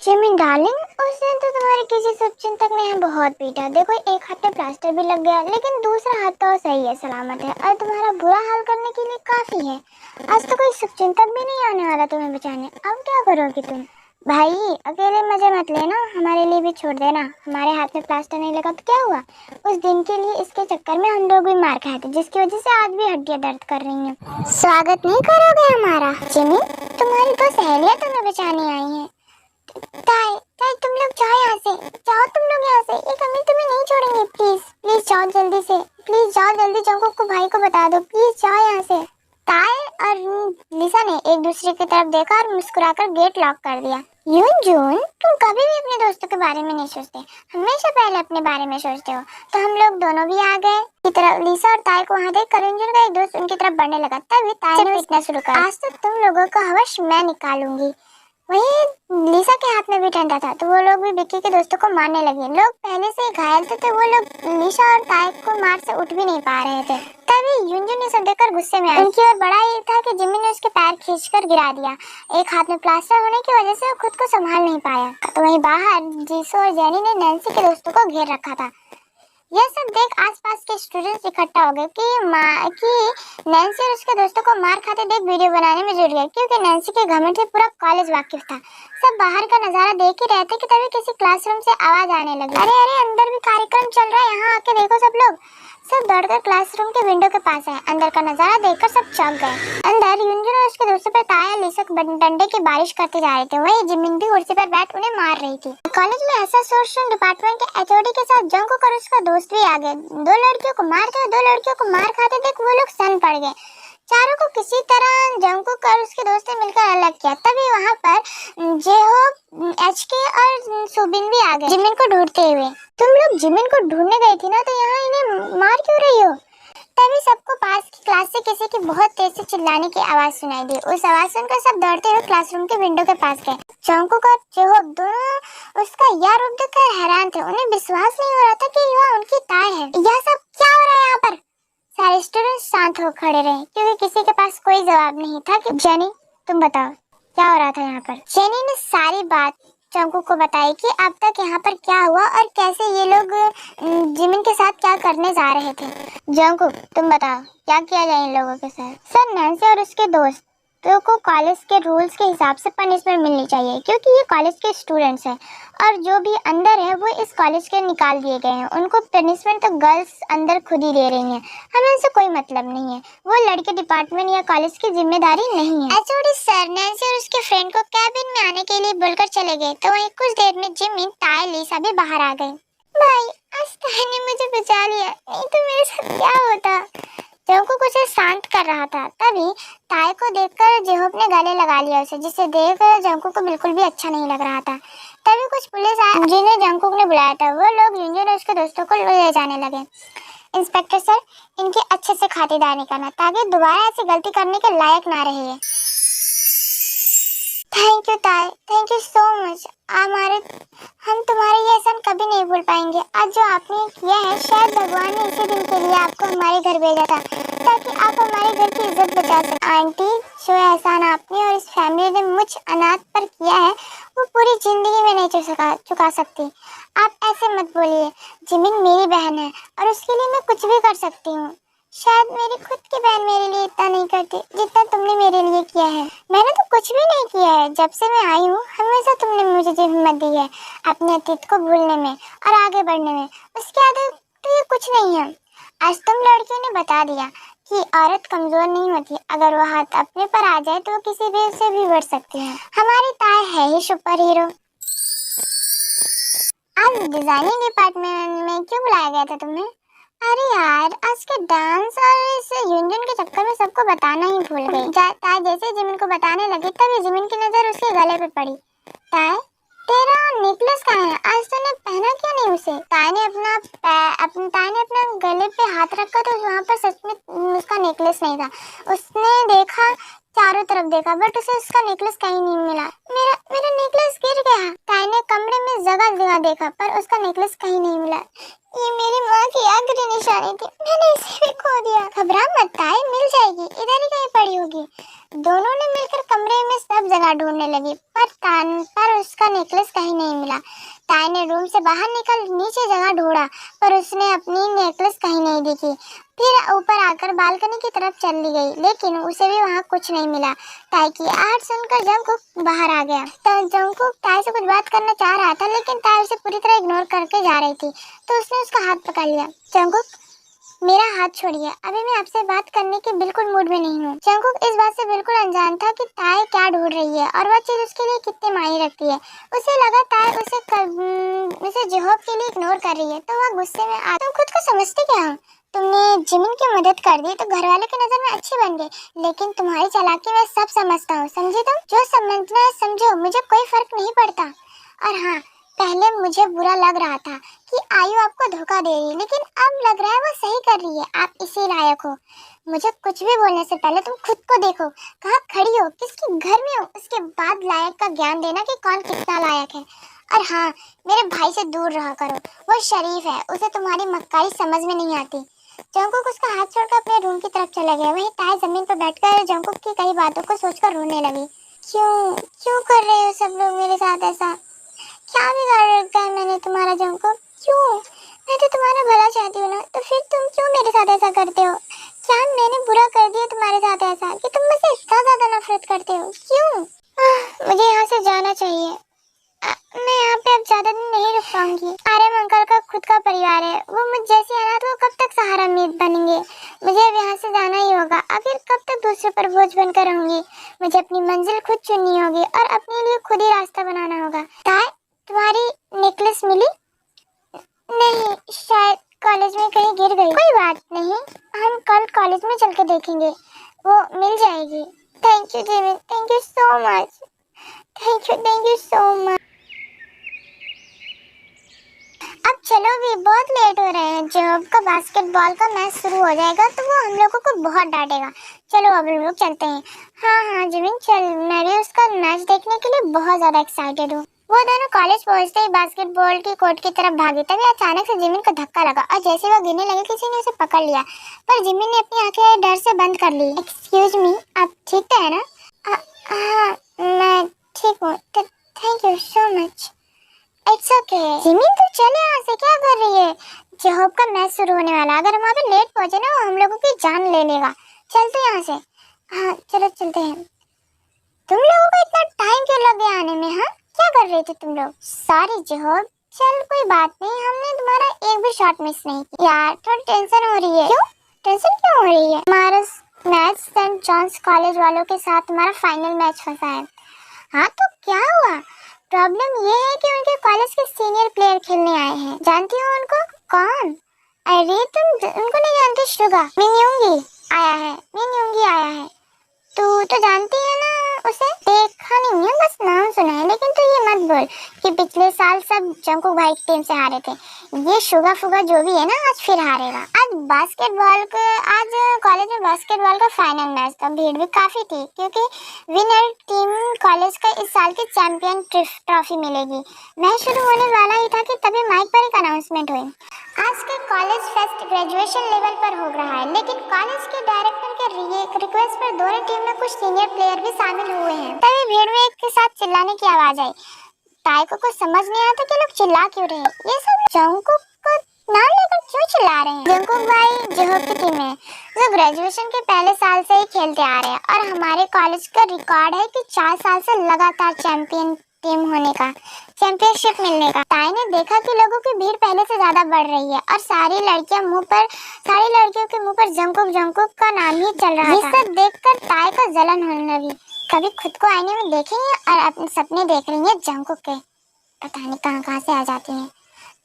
Jimin darling, उस दिन तो तुम्हारे किसी शुभचिंतक ने हमें बहुत पीटा। देखो, एक हाथ में प्लास्टर भी लग गया, लेकिन दूसरा हाथ तो सही है, सलामत है, और तुम्हारा बुरा हाल करने के लिए काफी है। आज तो कोई शुभचिंतक भी नहीं आने वाला तुम्हें बचाने। अब क्या करोगी तुम? भाई, अकेले मजे मत लेना, हमारे लिए भी छोड़ देना। हमारे हाथ में प्लास्टर नहीं लगा तो क्या हुआ? उस दिन के लिए इसके चक्कर में हम लोग भी मार खाए थे, जिसकी वजह से आज भी हड्डियां दर्द कर रही हैं। स्वागत नहीं करोगे हमारा? जिमिन, तुम्हारी दो सहेलियां तुम्हें बचाने आई हैं। ताई, ताई, तुम लोग जाओ यहाँ से, जाओ तुम लोग यहाँ से, ये कमी तुम्हें नहीं छोड़ेंगे। प्लीज प्लीज जाओ जल्दी से, प्लीज जाओ जल्दी, जंकुक को भाई को बता दो, प्लीज जाओ यहाँ से। ताई और लिसा ने एक दूसरे की तरफ देखा और मुस्कुराकर गेट लॉक कर दिया। यूनजून, तुम कभी भी अपने दोस्तों के बारे में नहीं सोचते, हमेशा पहले अपने बारे में सोचते हो। तो हम लोग दोनों भी आ गए की तरफ। लिसा और ताई को वहाँ देख कर यूनजून का एक दोस्त उनकी तरफ बढ़ने लगा। तभी ताई ने पीटना शुरू कर। आज तो तुम लोगों का हवश मैं निकालूंगी। वही लिसा के हाथ में भी डंडा था, तो वो लोग भी विक्की के दोस्तों को मारने लगे। लोग पहले से ही घायल थे, वो लोग लिसा और ताई को मार से उठ भी नहीं पा रहे थे। तभी यूनजून ने सब देखकर गुस्से में आई। उनकी ओर बड़ा ही था कि जिमिन ने उसके पैर खींचकर गिरा दिया। एक हाथ में प्लास्टर होने की वजह से वो खुद को संभाल नहीं पाया। तो वहीं बाहर जीसो और जेनी ने नैन्सी के दोस्तों को घेर रखा था। यह सब देख आसपास के स्टूडेंट्स इकट्ठा हो गए कि नैन्सी और उसके दोस्तों को मार खाते देख वीडियो बनाने में जुट गए, क्योंकि नैन्सी के घमंड से पूरा कॉलेज वाकिफ था। सब बाहर का नजारा देख ही रहे थे कि तभी किसी क्लासरूम से आवाज आने लगी। अरे अरे, अंदर भी कार्यक्रम चल रहा है, यहाँ आके देखो सब लोग। सब दौड़कर क्लासरूम के विंडो के पास आए। अंदर का नजारा देखकर सब चौंक गए। अंदर यूनजून और उसके दोस्तों पर ताया और लिसा डंडे की बारिश करते जा रहे थे। वही जिमिन भी कुर्सी पर बैठ उन्हें मार रही थी। कॉलेज में ऐसा सोशल डिपार्टमेंट के एचओडी के साथ जंकुक और उसका दोस्त भी आ गए। दो लड़कियों को मार खाते देख वो लोग सन पड़ गए। चारों को किसी तरह जंकुक और उसके दोस्त ने मिलकर अलग किया। तभी वहाँ पर जेहो, एचके और सुबिन भी आ गए जिमिन को ढूंढते हुए। तुम लोग जिमिन को ढूंढने गई थी ना, तो यहाँ इन्हें मार क्यों रही हो? तभी सबको पास की क्लास से किसी की बहुत तेज से चिल्लाने की आवाज सुनाई दी। उस आवाज सुनकर सब दौड़ते हुए क्लासरूम के विंडो के पास गए। जंकुक और जेहो दोनों उसका यह रूप देखकर हैरान थे। उन्हें विश्वास नहीं हो रहा था कि यह उनकी ताई है। यह सब क्या हो रहा है यहाँ पर? सारे स्टूडेंट शांत हो खड़े रहे, क्योंकि किसी के पास कोई जवाब नहीं था। कि जेनी, तुम बताओ क्या हो रहा था यहाँ पर? जेनी ने सारी बात जंकुक को बताई कि अब तक यहाँ पर क्या हुआ और कैसे ये लोग जिमिन के साथ क्या करने जा रहे थे। जंकुक, तुम बताओ क्या किया जाए इन लोगों के साथ? सर, नैन्सी और उसके दोस्त को कॉलेज के रूल्स के हिसाब से पनिशमेंट मिलनी चाहिए, क्योंकि ये कॉलेज के स्टूडेंट्स हैं और जो भी अंदर है वो इस कॉलेज के निकाल दिए गए हैं। उनको पनिशमेंट तो गर्ल्स अंदर खुद ही दे रही हैं, हमें इनसे कोई मतलब नहीं है। वो लड़के डिपार्टमेंट या कॉलेज की जिम्मेदारी नहीं है। एचओडी सर नैन्सी और उसके फ्रेंड को कैबिन में आने के लिए बोलकर चले गए। तो वहीं कुछ देर में जिमिन, ताई, लिसा भी बाहर आ गई। भाई, आज ताई ने मुझे बचा लिया, नहीं तो मेरे साथ क्या होता? जंकुक उसे शांत कर रहा था। तभी ताई को देखकर जेहोप ने गले लगा लिया उसे, जिसे देख जंकुक को बिल्कुल भी अच्छा नहीं लग रहा था। तभी कुछ पुलिस आए जिन्हें जंकुक ने बुलाया था। वो लोग यूनजून और उसके दोस्तों को ले जाने लगे। इंस्पेक्टर सर, इनकी अच्छे से खातिरदारी करना ताकि दोबारा ऐसी गलती करने के लायक ना रहे। थैंक यू ताई, थैंक यू सो मच। हम तुम्हारे ये एहसान कभी नहीं भूल पाएंगे। आज जो आपने किया है, शायद भगवान ने इसी दिन के लिए आपको हमारे घर भेजा था, ताकि आप हमारे घर की इज्जत बचा सकें। आंटी, जो एहसान आपने और इस फैमिली ने मुझ अनाथ पर किया है, वो पूरी जिंदगी में नहीं चुका सकती। आप ऐसे मत बोलिए। जिमिन मेरी बहन है और उसके लिए मैं कुछ भी कर सकती हूँ। शायद मेरी खुद की बहन मेरे लिए इतना नहीं करती जितना तुमने मेरे लिए किया है। मैंने तो कुछ भी नहीं किया है। जब से मैं आई हूँ, हमेशा तुमने मुझे हिम्मत दी है अपने अतीत को भूलने में और आगे बढ़ने में। उसके आगे तो ये कुछ नहीं है। आज तुम लड़कियों ने बता दिया कि औरत कमजोर नहीं होती। अगर वो हाथ अपने पर आ जाए तो वो किसी भी से भी बढ़ सकती है। हमारी ताई है ही सुपर हीरो। आज डिजाइनिंग डिपार्टमेंट में क्यों बुलाया गया था तुम्हें? अरे यार, आज के डांस और इस यूनियन के चक्कर में सबको बताना ही भूल गई। ताई जैसे जिमिन को बताने लगी, तभी जिमिन की नजर उसके गले पे पड़ी। ताई, तेरा नेकलेस कहाँ है? आज तूने पहना क्यों नहीं उसे? ताई ने अपना गले पे हाथ रखा तो वहाँ पर सच में उसका नेकलेस नहीं था। उसने देखा, चारों तरफ देखा, बट उसे उसका नेकलेस कहीं नहीं मिला। मेरा नेकलेस गिर गया। ताई ने मैंने कमरे में जगह जगह देखा पर उसका नेकलेस कहीं नहीं मिला। ये मेरी माँ की आखिरी निशानी थी, मैंने इसे भी खो दिया। घबरा मत ताई, मिल जाएगी, इधर ही कहीं पड़ी होगी। दोनों ने मिलकर कमरे में सब जगह ढूंढने लगी पर उसका नेकलेस कहीं नहीं मिला। ताई ने रूम से बाहर निकल नीचे जगह ढूंढा पर उसने अपनी नेकलेस कहीं नहीं दिखी। फिर ऊपर आकर बालकनी की तरफ चली गई लेकिन उसे भी वहाँ कुछ नहीं मिला। ताई की आहट सुनकर जंगकुक बाहर आ गया। जंगकुक ताई से कुछ बात करना चाह रहा था लेकिन ताई उसे पूरी तरह इग्नोर करके जा रही थी तो उसने उसका हाथ पकड़ लिया। जंगकुक, मेरा हाथ छोड़िए, अभी मैं आपसे बात करने के बिल्कुल मूड में नहीं हूँ। जंगकुक इस बात से बिल्कुल अनजान था कि ताई क्या ढूंढ रही है और वह चीज उसके लिए कितनी मायने रखती है। उसे लगा ताई उसे जिहोब के लिए इग्नोर कर रही है तो वह गुस्से में आ, तुम खुद को समझते क्या हो? तुमने जिमिन की मदद कर दी तो घर वालों की नजर में अच्छी बन गई, लेकिन तुम्हारी चालाकी मैं सब समझता हूँ, समझे तुम? जो समझना है समझो, मुझे कोई फर्क नहीं पड़ता। और हाँ, पहले मुझे बुरा लग रहा था कि आयु आपको धोखा दे रही है, लेकिन अब लग रहा है वो सही कर रही है। आप इसी लायक हो। मुझे कुछ भी बोलने से पहले तुम खुद को देखो, कहाँ खड़ी हो, किसके घर में हो, उसके बाद लायक का ज्ञान देना कि कौन कितना लायक है। और हाँ, मेरे भाई से दूर रहा करो, वो शरीफ है, उसे तुम्हारी मक्कारी समझ में नहीं आती। जंगकुक उसका हाथ छोड़कर अपने रूम की तरफ चला गया। वहीं ताई जमीन पर बैठकर जंगकुक की कई बातों को सोचकर रोने लगी। क्यों क्यों कर रहे हो सब लोग मेरे साथ ऐसा? क्या बिगाड़ रखा है मैंने तुम्हारा जंगकुक? क्यों? मैं तो तुम्हारा भला चाहती हूँ ना, तो फिर तुम क्यों मेरे साथ ऐसा करते हो? क्या मैंने बुरा कर दिया तुम्हारे साथ ऐसा कि तुम मुझसे इतना ज्यादा नफरत करते हो? क्यों? मुझे यहाँ से जाना चाहिए। मैं यहाँ पे अब ज्यादा दिन नहीं रुक पाऊंगी। आर्यन अंकल का खुद का परिवार है, वो मुझ जैसी हालात को कब तक सहारा बनेंगे? मुझे अब यहाँ से जाना ही होगा। आखिर कब तक दूसरे पर बोझ बनकर रहूंगी? मुझे अपनी मंजिल खुद चुननी होगी और अपने लिए खुद ही रास्ता बनाना होगा। ताई, तुम्हारी नेकलेस मिली? नहीं, शायद कॉलेज में कहीं गिर गई। कोई बात नहीं, हम कल कॉलेज में चल के देखेंगे, वो मिल जाएगी। Thank you Jimin, thank you so much. Thank you so much. अब चलो भी, बहुत लेट हो रहे हैं। जब का बास्केटबॉल का मैच शुरू हो जाएगा तो वो हम लोगों को बहुत डांटेगा। चलो अब हम लोग चलते हैं। हाँ जिमिन चल, मैं भी उसका मैच देखने के लिए बहुत ज्यादा एक्साइटेड हूँ। वो दोनों कॉलेज पहुंचते ही बास्केटबॉल की कोर्ट की तरफ भागे। तभी अचानक से जिमिन को धक्का लगा और जैसे वो गिरने लगे किसी ने उसे पकड़ लिया, पर जिमिन ने अपनी आंखें डर से बंद कर ली। एक्सक्यूज मी, आप ठीक तो है ना? हाँ मैं ठीक हूँ, thank you so much. It's okay. Jimin तू चले, यहाँ से क्या कर रही है? जिहोब का मैच शुरू होने वाला, अगर हम वहाँ पे लेट पहुंचे ना वो हम लोगों की जान ले लेगा। चलते यहाँ से। हाँ चलो चलते हैं। तुम लोगों को इतना टाइम क्यों लग गया आने में? हाँ क्या कर रहे थे तुम लोग? सॉरी जिहोब। चल कोई बात नहीं, हमने तुम्हारा एक भी शॉट मिस नहीं किया। यार थोड़ी टेंशन हो रही है। क्यों टेंशन क्यों हो रही है? हमारा मैच सेंट जॉन्स कॉलेज वालों के साथ तुम्हारा फाइनल मैच फंसा है। हाँ तो क्या हुआ? प्रॉब्लम ये है कि उनके कॉलेज के सीनियर प्लेयर खेलने आए हैं। जानती हो उनको? कौन? अरे तुम उनको नहीं जानती? शुगा मिन्यूंगी आया है, मिन्यूंगी आया है। तू तो जानती है ना उसे? देखा नहीं है, बस नाम सुना है। लेकिन तू ये मत बोल कि पिछले साल सब जंगकुक भाई की टीम से हारे थे। ये शुगा फुगा जो भी है ना, आज फिर हारेगा। आज कॉलेज में बास्केटबॉल का फाइनल मैच था। भीड़ भी काफी थी क्योंकि विनर टीम कॉलेज का इस साल की चैंपियन ट्रॉफी मिलेगी। मैच शुरू होने वाला ही था कि तभी माइक पर एक अनाउंसमेंट हुई। आज के कॉलेज फेस्ट ग्रेजुएशन लेवल पर हो रहा है, लेकिन कॉलेज के डायरेक्टर के रिक्वेस्ट पर दोनों टीम में कुछ सीनियर प्लेयर भी शामिल हुए हैं। तभी भीड़ में एक के साथ चिल्लाने की आवाज आई। ताई को कुछ समझ नहीं आता कि लोग चिल्ला क्यों रहे हैं। ये सब जंगकुक को नाम लेकर क्यों चिल्ला रहे हैं? जंगकुक भाई जिहोब की टीम है जो ग्रेजुएशन के पहले साल से ही खेलते आ रहे हैं और हमारे कॉलेज का रिकॉर्ड है कि 4 साल से लगातार चैंपियन टीम होने का, चैंपियनशिप मिलने का। ताई ने देखा कि लोगों की भीड़ पहले से ज्यादा बढ़ रही है और सारी लड़कियों के मुंह पर जंगकुक का नाम ही चल रहा था। ये सब देखकर ताई को जलन होने लगी। कभी खुद को आईने में देखेंगे और अपने सपने देख रही है जंगकुक के, पता नहीं कहाँ से आ जाती हैं।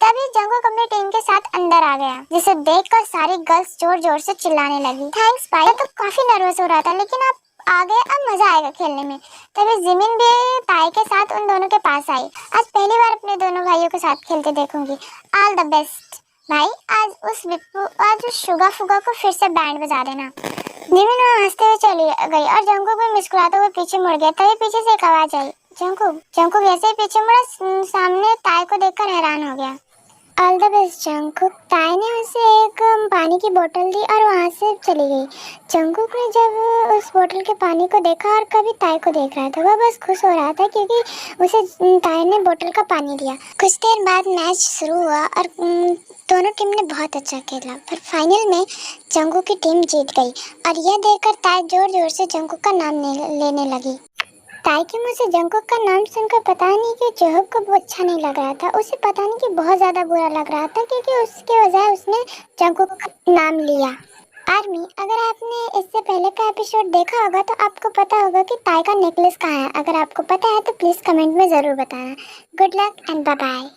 तभी जंगकुक अपनी टीम के साथ अंदर आ गया, जिसे देखकर सारी गर्ल्स जोर जोर से चिल्लाने लगी। थैंक्स भाई, तो काफी नर्वस हो रहा था लेकिन आप आ गए, अब मजा आएगा खेलने में। तभी जिमिन भी ताई के साथ उन दोनों के पास आई। आज पहली बार अपने दोनों भाइयों के साथ खेलते देखूंगी। ऑल द बेस्ट भाई। आज उस शुगा फुगा को फिर से बैंड बजा देना। जिमिन वहाँ हंसते हुए चली गई और जंगकुक भी मुस्कुराते हुए पीछे मुड़ गया। तभी पीछे से एक आवाज आई, जंकुक जंकुक ऐसे ही पीछे मुड़ा, सामने ताई को देखकर हैरान हो गया। All the best Jungkook. ताई ने उसे एक पानी की बोतल दी और वहाँ से चली गई। जंकुक ने जब उस बोतल के पानी को देखा और कभी ताई को देख रहा था, वह बस खुश हो रहा था क्योंकि उसे ताई ने बोतल का पानी दिया। कुछ देर बाद मैच शुरू हुआ और दोनों टीम ने बहुत अच्छा खेला, पर फाइनल में जंकुक की टीम जीत गई और यह देखकर ताई जोर जोर से जंकुक का नाम लेने लगी। ताई के मुंह से जंकुक का नाम सुनकर पता नहीं कि जोहब को वो अच्छा नहीं लग रहा था। उसे पता नहीं कि बहुत ज़्यादा बुरा लग रहा था क्योंकि उसके बजाय उसने जंकुक का नाम लिया। आर्मी, अगर आपने इससे पहले का एपिसोड देखा होगा तो आपको पता होगा कि ताई का नेकलेस कहाँ है। अगर आपको पता है तो प्लीज़ कमेंट में ज़रूर बताना। Good luck and bye bye.